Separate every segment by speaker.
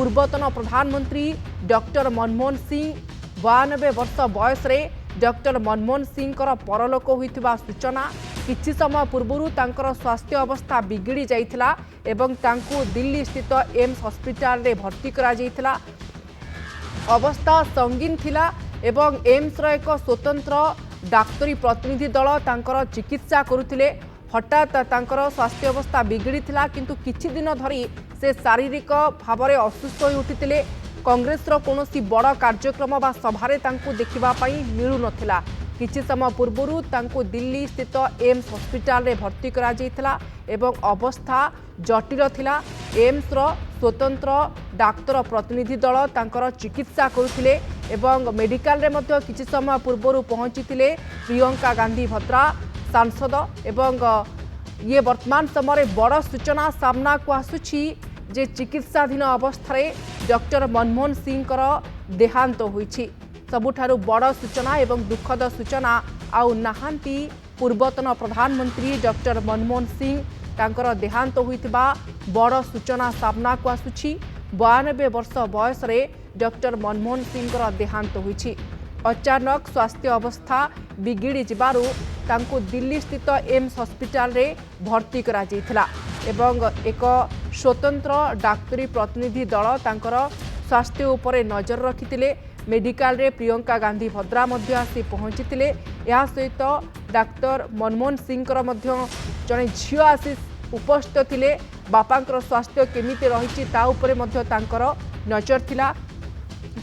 Speaker 1: ପୂର୍ବତନ ପ୍ରଧାନମନ୍ତ୍ରୀ ଡକ୍ଟର ମନମୋହନ ସିଂ 92 ବର୍ଷ ବୟସରେ ଡକ୍ଟର ମନମୋହନ ସିଂଙ୍କର ପରଲୋକ ହୋଇଥିବା ସୂଚନା। କିଛି ସମୟ ପୂର୍ବରୁ ତାଙ୍କର ସ୍ୱାସ୍ଥ୍ୟ ଅବସ୍ଥା ବିଗିଡ଼ି ଯାଇଥିଲା ଏବଂ ତାଙ୍କୁ ଦିଲ୍ଲୀ ସ୍ଥିତ ଏମ୍ସ ହସ୍ପିଟାଲରେ ଭର୍ତ୍ତି କରାଯାଇଥିଲା। अवस्था संगीन थिला एवं एम्स रो एक स्वतंत्र डाक्तरी प्रतिनिधि दल तांकर चिकित्सा करुथिले। हठात तांकर स्वास्थ्य अवस्था बिगड़ी थिला किंतु किछि दिन धरी से शारीरिक भाव में असुस्थ हो उठिथिले। कांग्रेस रो कोनोसी बड़ कार्यक्रम बा सभारे तांकु देखिबा पई मिलु नथिला। किछि समय पूर्वरु तांकु दिल्ली स्थित एम्स हस्पिटाल रे भर्ती करा जायथिला एवं अवस्था जटिल थिला। एम्स रो स्वतंत्र डाक्तर प्रतिनिधि दल तांकर चिकित्सा करुथिले एवं मेडिकल रे मध्य किछि समय पूर्वरु पहुंचीथिले प्रियंका गांधी भद्रा सांसद एवं ये वर्तमान समय बड़ सूचना सामना को आसुछि जे चिकित्साधीन अवस्था डॉक्टर मनमोहन सिंह देहांत होइछि। सबुठारु बड़ सूचना एवं दुखद सूचना आउ नाहांती पूर्वतन प्रधानमंत्री डॉक्टर मनमोहन सिंह तांकर देहांत होइतिबा बड़ सूचना सामना को आसुछि। 92 वर्ष बयस रे डॉक्टर मनमोहन सिंह देहांत होइछि। अचानक स्वास्थ्य अवस्था बिगिड़ी जिबारु तांको दिल्ली स्थित एम्स हस्पिटाल रे भर्ती करा जायथिला एवं एक स्वतंत्र डाक्तरी प्रतिनिधि दल तांकर स्वास्थ्य उपरे नजर रखिथिले। मेडिकल रे प्रियंका गांधी भद्रा मध्य आसी पहुंचीथिले। या सहित डाक्टर मनमोहन सिंह मध्य जने झियो आसी उपस्थित थिले। बापांकर स्वास्थ्य केमिति रहिछि ता उपरे मध्य तांकर नजर थिला।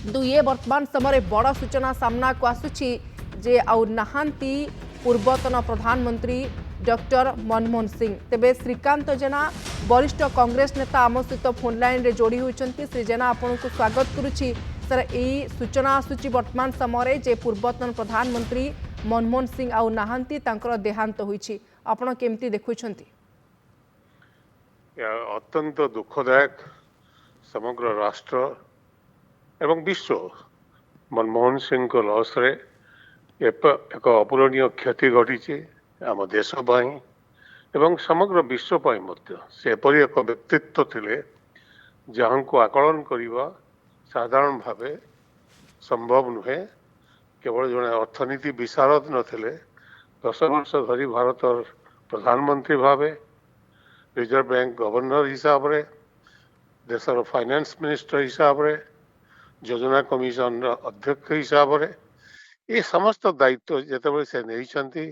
Speaker 1: किंतु ये वर्तमान समय बड़ सूचना सामना को आसुछि जे आउ नाहांती पूर्वतन प्रधानमंत्री डॉक्टर मनमोहन सिंह। तेबे श्रीकांत जेना वरिष्ठ कांग्रेस नेता आम सहित फोन लाइन रे जोड़ी होइछन्ति। श्री जेना आपन को स्वागत करुछि। सर यही सूचना आसुछि वर्तमान समय जे पूर्वतन प्रधानमंत्री मनमोहन सिंह आउ नाहांती तांकर देहांत होइछि, आपण केमती देखुछन्ति?
Speaker 2: अत्यंत दुखदायक समग्र राष्ट्र एवं विश्व मनमोहन सिंह को लॉस रे एक अपूरणीय क्षति घटी आम देश एवं समग्र विश्व से एपरी एक व्यक्तित्व थिले जहां को आकलन करने साधारण भावे संभव नुहे। केवल जड़े अर्थनीति विशारद नथिले 10 वर्ष धरी भारत प्रधानमंत्री भावे, रिजर्व बैंक गवर्नर हिसाब रे, देशर फाइनेंस मिनिस्टर हिसाब रे, योजना कमिशन अध्यक्ष हिसाब रे ये समस्त दायित्व जिते से नहीं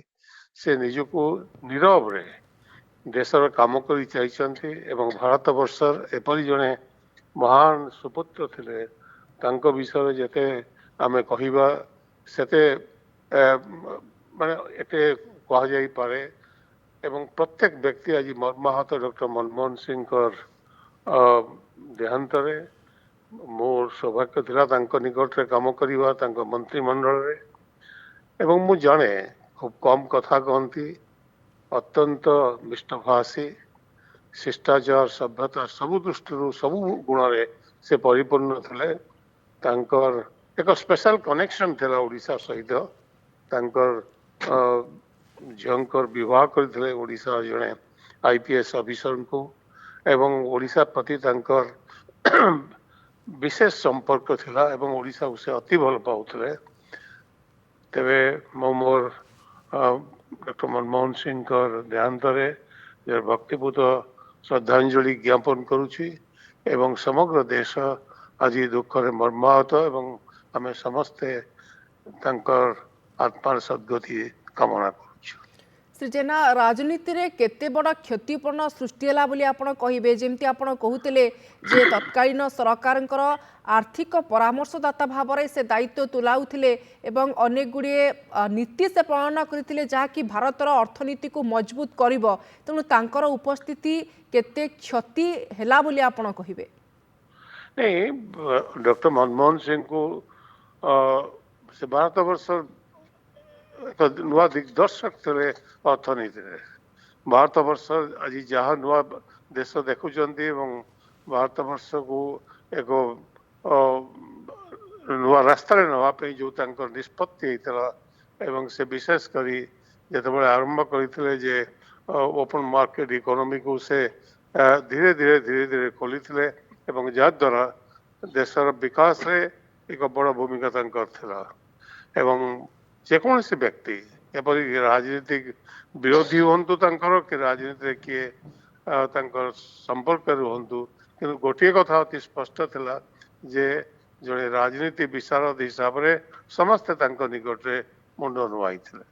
Speaker 2: से निजको नीरव रे देशर काम करी चाहिए एवं भारत वर्षर एपरी जड़े महान सुपुत्र थिले तांको विषय जेते आमे कहिबा सेते माने एते कह जाई पारे एवं प्रत्येक व्यक्ति आज मर्माहत डॉक्टर मनमोहन सिंह देहांत रे मोर सौभाग्य थिला तांको निकट रे काम करिवा तांको मंत्रिमंडल रे एवं मु जाने खूब कम कथा कहती अत्यंत मिष्टभाषी शिष्टाचार सभ्यता सबु दृष्टि सबु गुण रे से परिपूर्ण थिले। तांकर एक स्पेशल कनेक्शन थिला ओडिशा सहित तांकर झंकर विवाह करथिले ओडिशा जने आईपीएस ऑफिसर को एवं ओडिशा प्रति तांकर विशेष संपर्क थिला एवं ओडिशा उसे अति भल पाउथिले। तेबे मोर डॉक्टर मनमोहन सिंह देहांत रे भक्तिपूत श्रद्धांजलि ज्ञापन करुछि एवं समग्र देश आज दुख रे मर्माहत एवं आम समस्ते तांकर आत्मार सद्गति कामना करुछु।
Speaker 1: श्री जेना राजनीति रे केते बड़ क्षतिपूर्ण सृष्टि होला बोली आपण कहिबे? जेमती आपण कहूतिले जे तत्कालीन सरकारंकर आर्थिक परामर्शदाता भाव में से दायित्व तुलाउथिले एवं अनेक गुड़िए नीति से प्रणयन करथिले जहाँकि भारतर अर्थनीति को मजबूत करिवो, तेणु तांकर उपस्थिति केते क्षति हैला बोली आपण कहिबे?
Speaker 2: नहीं, डॉक्टर मनमोहन सिंह को से भारत वर्ष एक नुआ दिग्दर्शक थे अर्थनीति रे। भारत वर्ष आज जहाँ नुआ देश देखुचंती एवं भारत वर्ष को एक नुआ रास्ता नापी जो निष्पत्ति होता एवं से विशेष करी जिते आरंभ करते जे ओपन मार्केट इकोनॉमी को से धीरे धीरे खोली जहाद्वारा ଦେଶର ବିକାଶରେ ଏକ ବଡ଼ ଭୂମିକା ତାଙ୍କର ଥିଲା ଏବଂ ଯେକୌଣସି ବ୍ୟକ୍ତି ଏପରିକି ରାଜନୀତିକ ବିରୋଧୀ ହୁଅନ୍ତୁ ତାଙ୍କର କି ରାଜନୀତିରେ କିଏ ତାଙ୍କର ସମ୍ପର୍କରେ ହୁଅନ୍ତୁ, କିନ୍ତୁ ଗୋଟିଏ କଥା ଅତି ସ୍ପଷ୍ଟ ଥିଲା ଯେ ଜଣେ ରାଜନୀତି ବିଶାରଦ ହିସାବରେ ସମସ୍ତେ ତାଙ୍କ ନିକଟରେ ମୁଣ୍ଡ ନୁଆଇଥିଲେ।